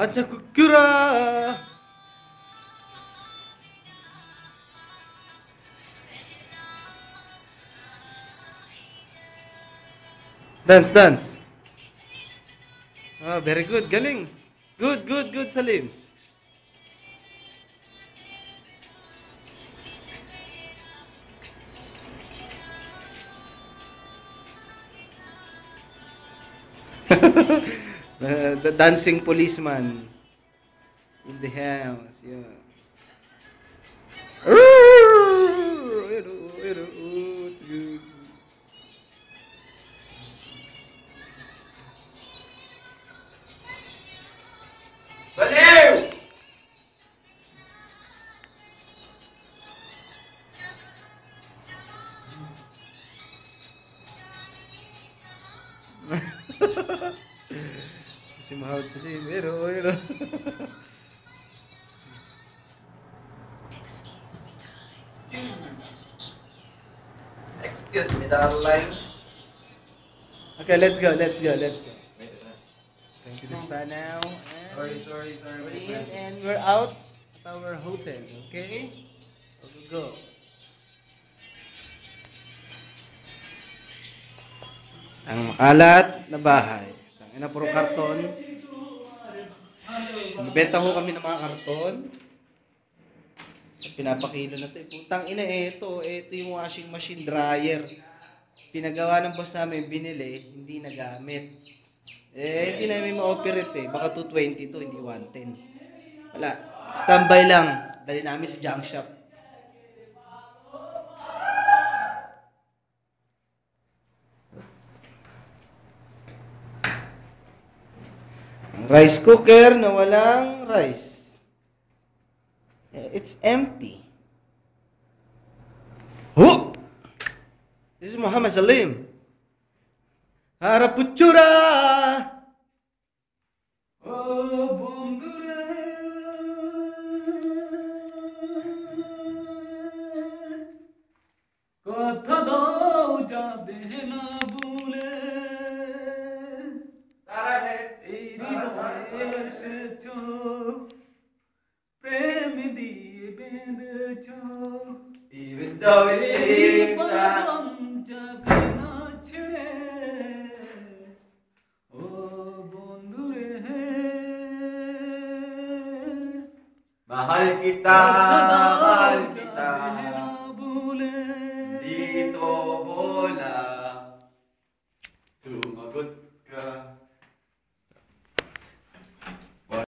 আচ্ছা Kukura dance dance ah very good galing good Salim. The dancing policeman in the house, yeah. Baliw! Si Mahal Salim, ero. Excuse me, darling. Okay, let's go. Wait, Going to the spa now. sorry, We're my in friend. and we're out at our hotel, okay? Go. Ang makalat na bahay. Ang ina puro karton. Nagbenta ko kami ng mga karton. Pinapakilo na to. Putang ina ito yung washing machine dryer. Pinagawa ng boss namin, binili, hindi nagamit. Hindi namin ma-operate Baka 220 to, hindi 110. Wala. Standby lang. Dali namin sa junk shop. Ang rice cooker na walang rice. It's empty. Huh! This is Muhammad Salim. Harapuchura! Oh, bondure, কথা দাও যাবে না ভুলে, এই হৃদয়ে এসেছো, প্রেম দিয়ে বেঁধেছো, Even though it এই seems বাঁধন যাবে না ছেড়ে, ও বন্ধুরে, mahal kita, কথা দাও mahal যাবে kita.